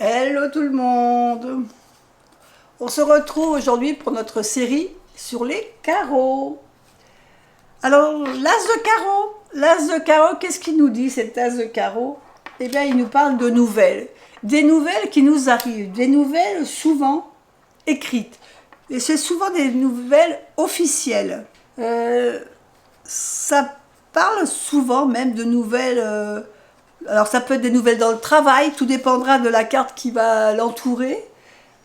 Hello tout le monde. On se retrouve aujourd'hui pour notre série sur les carreaux. Alors, l'as de carreau. L'as de carreau, qu'est-ce qu'il nous dit cet as de carreau? Eh bien, il nous parle de nouvelles. Des nouvelles qui nous arrivent. Des nouvelles souvent écrites. Et c'est souvent des nouvelles officielles. Ça parle souvent même de nouvelles... alors ça peut être des nouvelles dans le travail, tout dépendra de la carte qui va l'entourer,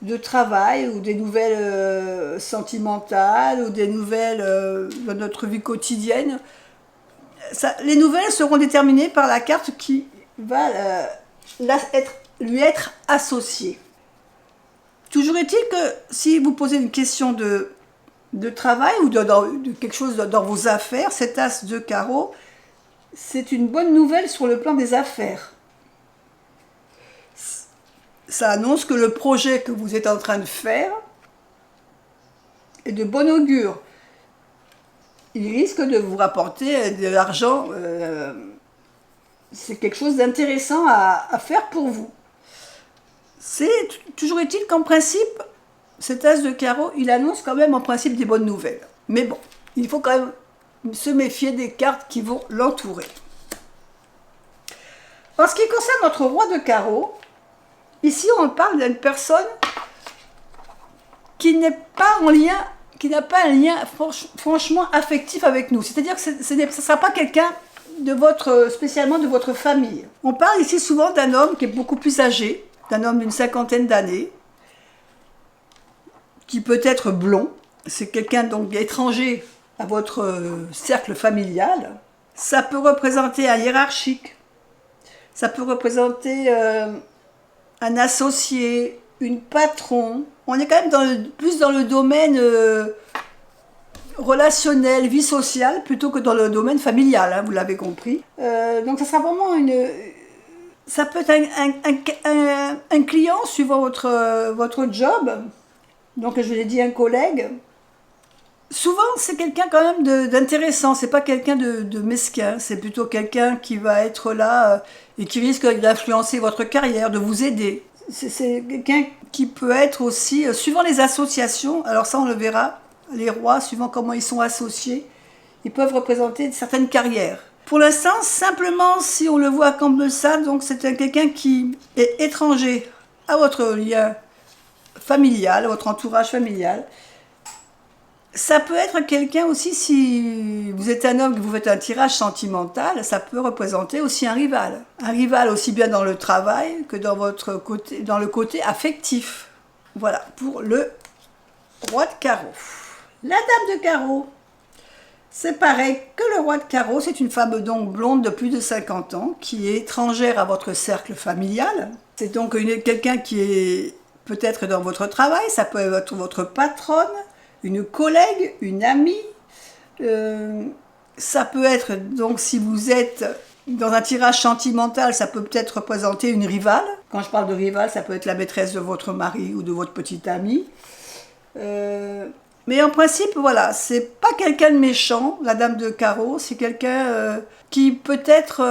de travail, ou des nouvelles sentimentales, ou des nouvelles de notre vie quotidienne. Les nouvelles seront déterminées par la carte qui va lui être associée. Toujours est-il que si vous posez une question de travail ou de quelque chose dans vos affaires, cet as de carreau, c'est une bonne nouvelle sur le plan des affaires. Ça annonce que le projet que vous êtes en train de faire est de bon augure. Il risque de vous rapporter de l'argent. C'est quelque chose d'intéressant à faire pour vous. Toujours est-il qu'en principe, cet as de carreau, il annonce quand même en principe des bonnes nouvelles. Mais bon, il faut quand même se méfier des cartes qui vont l'entourer. En ce qui concerne notre roi de carreau, ici on parle d'une personne qui n'est pas en lien, qui n'a pas un lien franchement affectif avec nous. C'est-à-dire que ce ne sera pas quelqu'un spécialement de votre famille. On parle ici souvent d'un homme qui est beaucoup plus âgé, d'un homme d'une 50aine d'années, qui peut être blond. C'est quelqu'un donc étranger à votre cercle familial. Ça peut représenter un hiérarchique. Ça peut représenter un associé, une patron. On est quand même plus dans le domaine relationnel, vie sociale, plutôt que dans le domaine familial, hein, vous l'avez compris. Donc ça sera vraiment ça peut être un client suivant votre job. Donc je l'ai dit, un collègue. Souvent, c'est quelqu'un quand même d'intéressant, c'est pas quelqu'un de mesquin, c'est plutôt quelqu'un qui va être là et qui risque d'influencer votre carrière, de vous aider. C'est quelqu'un qui peut être aussi, suivant les associations, alors ça on le verra, les rois, suivant comment ils sont associés, ils peuvent représenter certaines carrières. Pour l'instant, simplement, si on le voit comme ça, donc c'est quelqu'un qui est étranger à votre lien familial, à votre entourage familial. Ça peut être quelqu'un aussi, si vous êtes un homme, que vous faites un tirage sentimental, ça peut représenter aussi un rival. Un rival aussi bien dans le travail que dans le côté affectif. Voilà, pour le roi de carreau. La dame de carreau, c'est pareil que le roi de carreau, c'est une femme donc blonde de plus de 50 ans, qui est étrangère à votre cercle familial. C'est donc quelqu'un qui est peut-être dans votre travail, ça peut être votre patronne, une collègue, une amie. Ça peut être, donc si vous êtes dans un tirage sentimental, ça peut peut-être représenter une rivale. Quand je parle de rivale, ça peut être la maîtresse de votre mari ou de votre petite amie. Mais en principe, voilà, c'est pas quelqu'un de méchant, la dame de carreau, c'est quelqu'un qui peut être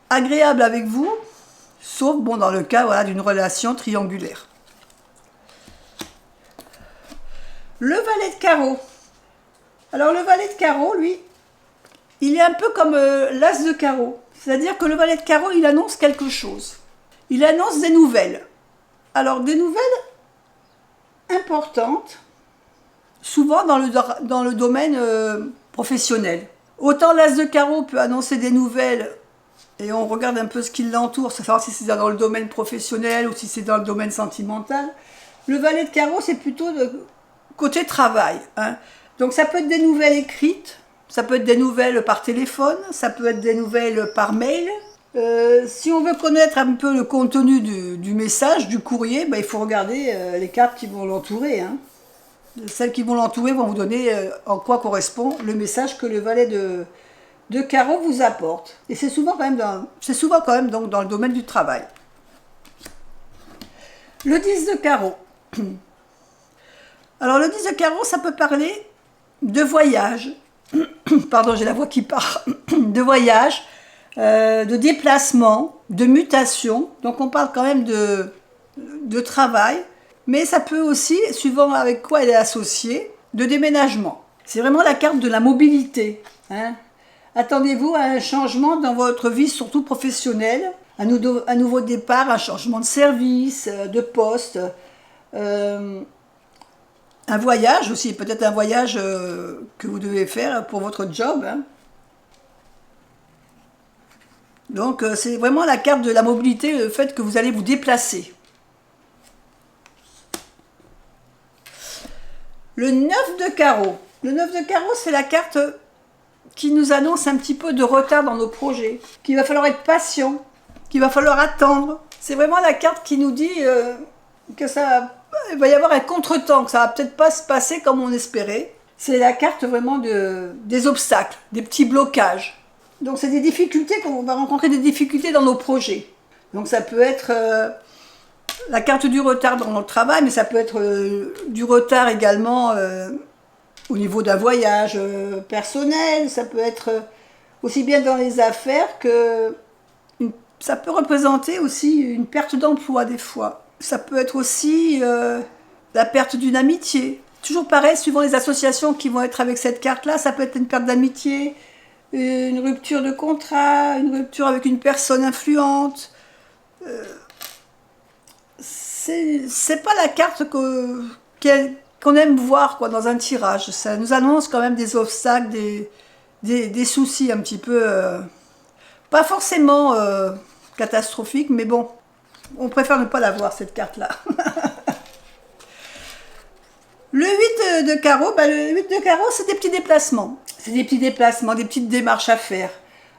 agréable avec vous, sauf dans le cas voilà, d'une relation triangulaire. Le valet de carreau. Alors le valet de carreau, lui, il est un peu comme l'as de carreau. C'est-à-dire que le valet de carreau, il annonce quelque chose. Il annonce des nouvelles. Alors des nouvelles importantes, souvent dans le domaine professionnel. Autant l'as de carreau peut annoncer des nouvelles, et on regarde un peu ce qui l'entoure, savoir si c'est dans le domaine professionnel ou si c'est dans le domaine sentimental. Le valet de carreau, c'est plutôt côté travail, hein. Donc ça peut être des nouvelles écrites, ça peut être des nouvelles par téléphone, ça peut être des nouvelles par mail. Si on veut connaître un peu le contenu du message, du courrier, il faut regarder les cartes qui vont l'entourer, hein. Celles qui vont l'entourer vont vous donner en quoi correspond le message que le valet de carreau vous apporte. Et c'est souvent quand même donc dans le domaine du travail. Le 10 de carreau. Alors le 10 de carreau, ça peut parler de voyage. Pardon, j'ai la voix qui part. De voyage, de déplacement, de mutation. Donc on parle quand même de travail, mais ça peut aussi, suivant avec quoi elle est associée, de déménagement. C'est vraiment la carte de la mobilité, hein. Attendez-vous à un changement dans votre vie, surtout professionnelle, un nouveau départ, un changement de service, de poste, un voyage aussi, peut-être un voyage que vous devez faire pour votre job, hein. Donc c'est vraiment la carte de la mobilité, le fait que vous allez vous déplacer. Le 9 de carreau. Le 9 de carreau, c'est la carte qui nous annonce un petit peu de retard dans nos projets, qu'il va falloir être patient, qu'il va falloir attendre. C'est vraiment la carte qui nous dit que il va y avoir un contretemps, que ça va peut-être pas se passer comme on espérait. C'est la carte vraiment des obstacles, des petits blocages. Donc c'est des difficultés, qu'on va rencontrer des difficultés dans nos projets. Donc ça peut être la carte du retard dans notre travail, mais ça peut être du retard également au niveau d'un voyage personnel, ça peut être aussi bien dans les affaires que ça peut représenter aussi une perte d'emploi des fois. Ça peut être aussi la perte d'une amitié. Toujours pareil, suivant les associations qui vont être avec cette carte-là, ça peut être une perte d'amitié, une rupture de contrat, une rupture avec une personne influente. C'est pas la carte qu'on aime voir quoi, dans un tirage. Ça nous annonce quand même des obstacles, des soucis un petit peu, pas forcément catastrophiques, mais bon, on préfère ne pas la voir cette carte-là. Le 8 de carreau, le 8 de carreau, c'est des petits déplacements. C'est des petits déplacements, des petites démarches à faire.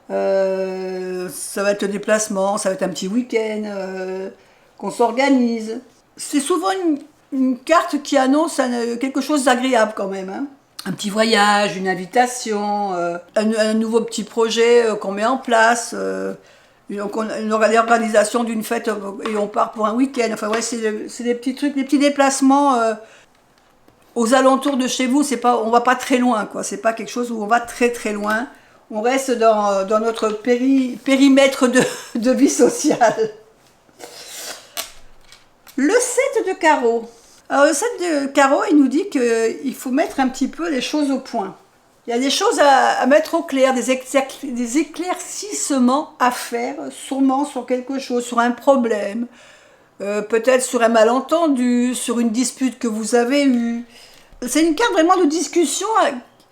Ça va être le déplacement, ça va être un petit week-end qu'on s'organise. C'est souvent une carte qui annonce quelque chose d'agréable quand même, hein. Un petit voyage, une invitation, un nouveau petit projet qu'on met en place, l'organisation d'une fête et on part pour un week-end. Enfin ouais, c'est des petits trucs, des petits déplacements aux alentours de chez vous. On va pas très loin, quoi. C'est pas quelque chose où on va très très loin. On reste dans notre périmètre de vie sociale. Le 7 de carreau. Alors le 7 de carreau, il nous dit qu'il faut mettre un petit peu les choses au point. Il y a des choses à mettre au clair, des éclaircissements à faire, sûrement sur quelque chose, sur un problème, peut-être sur un malentendu, sur une dispute que vous avez eue. C'est une carte vraiment de discussion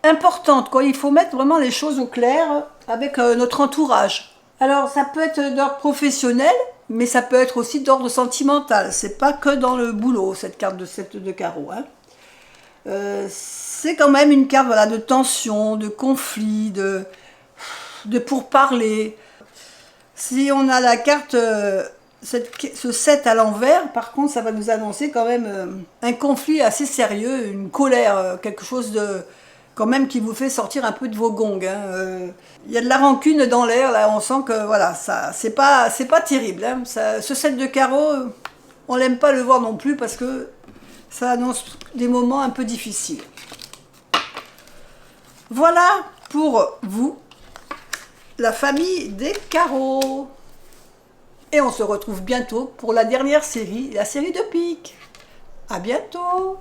importante, quoi. Il faut mettre vraiment les choses au clair avec notre entourage. Alors ça peut être d'ordre professionnel, mais ça peut être aussi d'ordre sentimental. C'est pas que dans le boulot, cette carte de 7 de carreau, hein. C'est quand même une carte, voilà, de tension, de conflit, de pourparler. Si on a la carte, ce 7 à l'envers, par contre, ça va nous annoncer quand même un conflit assez sérieux, une colère, quelque chose de quand même qui vous fait sortir un peu de vos gongs, hein. Il y a de la rancune dans l'air, là, on sent que voilà, ça, c'est pas terrible, hein. Ce 7 de carreau, on n'aime pas le voir non plus parce que ça annonce des moments un peu difficiles. Voilà pour vous, la famille des carreaux. Et on se retrouve bientôt pour la dernière série, la série de piques. À bientôt!